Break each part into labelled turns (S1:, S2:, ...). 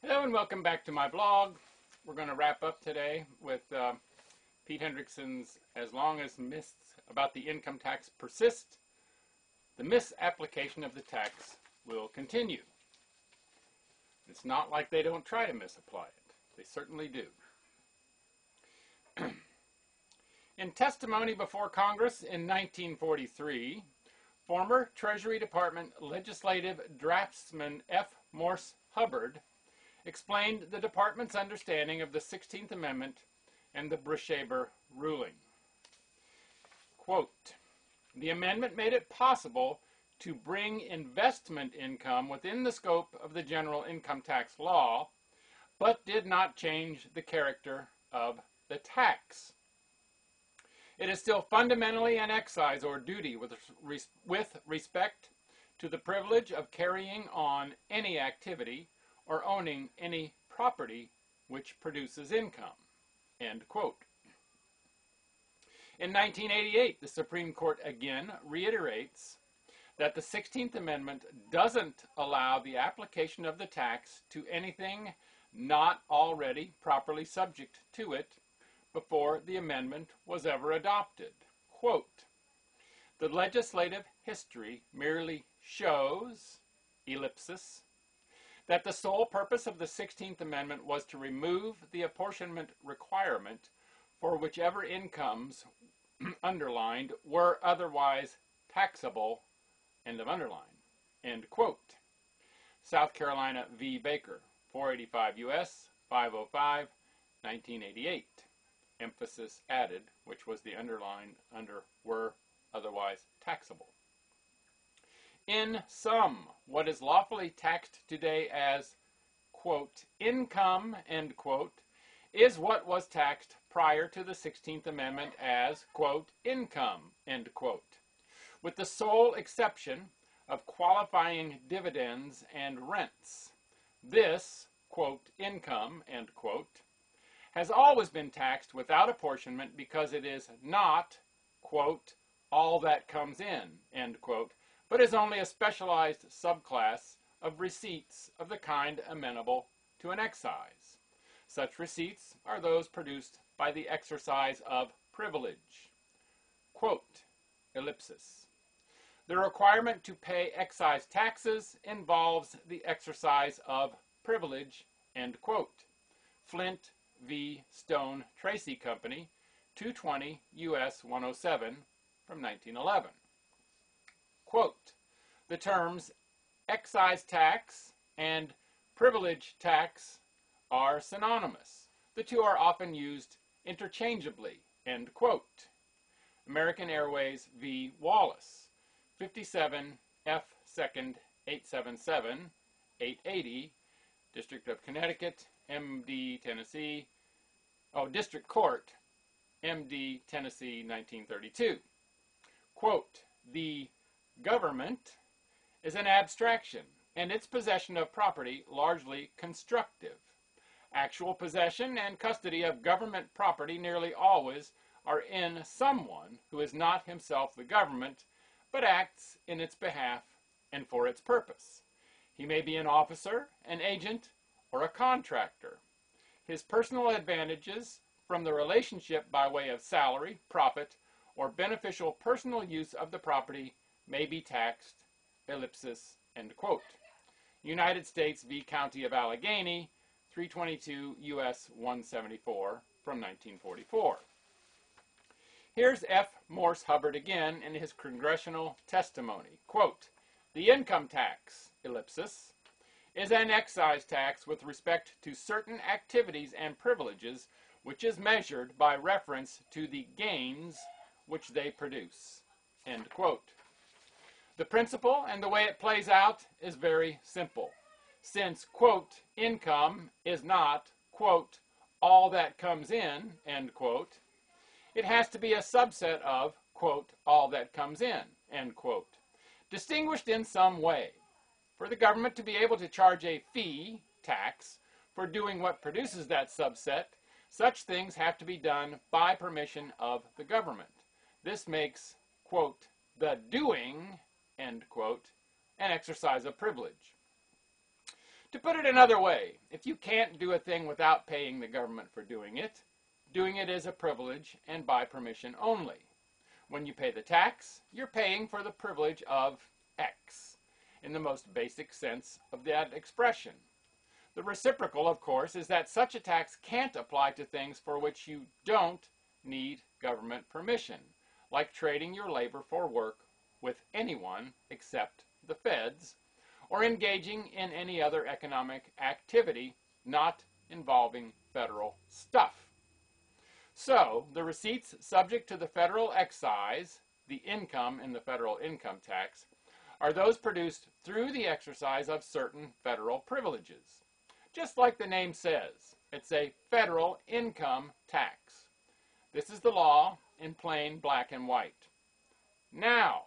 S1: Hello and welcome back to my blog. We're going to wrap up today with Pete Hendrickson's As Long as Myths About the Income Tax Persist, the misapplication of the tax will continue. It's not like they don't try to misapply it. They certainly do. In testimony before Congress in 1943, former Treasury Department legislative draftsman F. Morse Hubbard explained the department's understanding of the 16th Amendment and the Brishaber ruling. Quote, the amendment made it possible to bring investment income within the scope of the general income tax law, but did not change the character of the tax. It is still fundamentally an excise or duty with respect to the privilege of carrying on any activity or owning any property which produces income. End quote. In 1988, the Supreme Court again reiterates that the 16th Amendment doesn't allow the application of the tax to anything not already properly subject to it before the amendment was ever adopted. Quote, the legislative history merely shows, ellipsis, that the sole purpose of the 16th Amendment was to remove the apportionment requirement for whichever incomes underlined were otherwise taxable, end of underline, end quote. South Carolina v. Baker, 485 U.S., 505, 1988. Emphasis added, which was the underline under were otherwise taxable. In sum, what is lawfully taxed today as, quote, income, end quote, is what was taxed prior to the 16th Amendment as, quote, income, end quote, with the sole exception of qualifying dividends and rents. This, quote, income, end quote, has always been taxed without apportionment because it is not, quote, all that comes in, end quote, but is only a specialized subclass of receipts of the kind amenable to an excise. Such receipts are those produced by the exercise of privilege. Quote, ellipsis. The requirement to pay excise taxes involves the exercise of privilege, end quote. Flint v. Stone Tracy Company, 220 U.S. 107 from 1911. Quote, the terms excise tax and privilege tax are synonymous. The two are often used interchangeably, end quote. American Airways v. Wallace, 57 F. 2nd 877, 880, District of Connecticut, MD, Tennessee, District Court, MD, Tennessee, 1932. Quote, the government is an abstraction, and its possession of property largely constructive. Actual possession and custody of government property nearly always are in someone who is not himself the government, but acts in its behalf and for its purpose. He may be an officer, an agent, or a contractor. His personal advantages from the relationship by way of salary, profit, or beneficial personal use of the property may be taxed, ellipsis, end quote. United States v. County of Allegheny, 322 U.S. 174 from 1944. Here's F. Morse Hubbard again in his congressional testimony. Quote, the income tax, ellipsis, is an excise tax with respect to certain activities and privileges which is measured by reference to the gains which they produce, end quote. The principle and the way it plays out is very simple. Since, quote, income is not, quote, all that comes in, end quote, it has to be a subset of, quote, all that comes in, end quote, distinguished in some way. For the government to be able to charge a fee, tax, for doing what produces that subset, such things have to be done by permission of the government. This makes, quote, the doing, end quote, an exercise of privilege. To put it another way, if you can't do a thing without paying the government for doing it is a privilege and by permission only. When you pay the tax, you're paying for the privilege of X, in the most basic sense of that expression. The reciprocal, of course, is that such a tax can't apply to things for which you don't need government permission, like trading your labor for work with anyone except the feds, or engaging in any other economic activity not involving federal stuff. So, the receipts subject to the federal excise, the income in the federal income tax, are those produced through the exercise of certain federal privileges. Just like the name says, it's a federal income tax. This is the law in plain black and white. Now,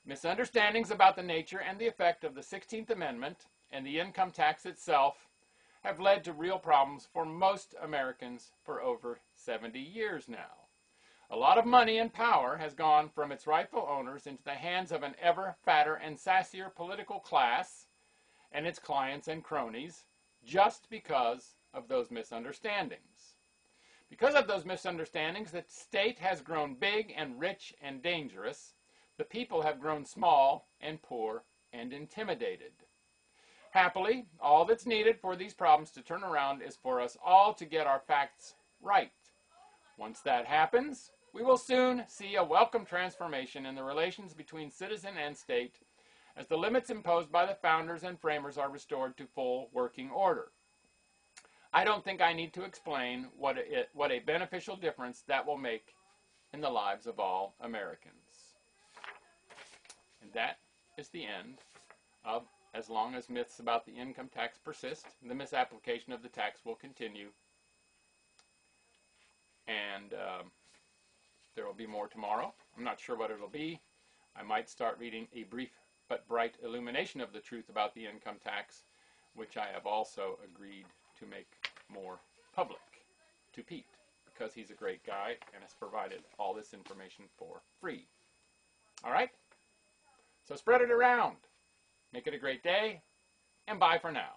S1: misunderstandings about the nature and the effect of the 16th Amendment and the income tax itself have led to real problems for most Americans for over 70 years now. A lot of money and power has gone from its rightful owners into the hands of an ever fatter and sassier political class and its clients and cronies just because of those misunderstandings. Because of those misunderstandings, the state has grown big and rich and dangerous. The people have grown small and poor and intimidated. Happily, all that's needed for these problems to turn around is for us all to get our facts right. Once that happens, we will soon see a welcome transformation in the relations between citizen and state as the limits imposed by the founders and framers are restored to full working order. I don't think I need to explain what a beneficial difference that will make in the lives of all Americans. And that is the end of As Long as Myths About the Income Tax Persist, the misapplication of the tax will continue. And there will be more tomorrow. I'm not sure what it'll be. I might start reading A Brief but Bright Illumination of the Truth About the Income Tax, which I have also agreed to make more public to Pete, because he's a great guy and has provided all this information for free. All right? So spread it around. Make it a great day, and bye for now.